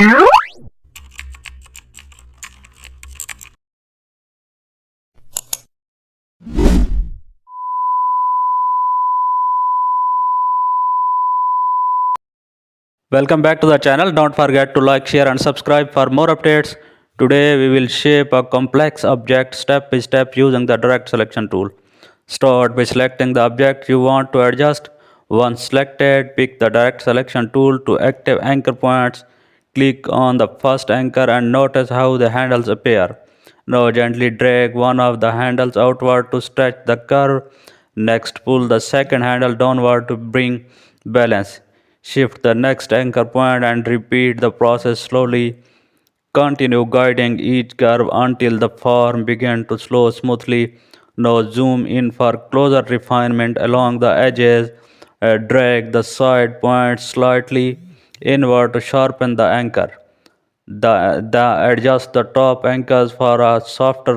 Welcome back to the channel. Don't forget to like, share and subscribe for more updates. Today we will shape a complex object step by step using the direct selection tool. Start by selecting the object you want to adjust. Once selected, pick the direct selection tool to active anchor points. Click on the first anchor and notice how the handles appear. Now gently drag one of the handles outward to stretch the curve. Next, pull the second handle downward to bring balance. Shift the next anchor point and repeat the process slowly. Continue guiding each curve until the form begins to flow smoothly. Now zoom in for closer refinement along the edges. Drag the side points slightly inward to sharpen the anchor. Adjust the top anchors for a softer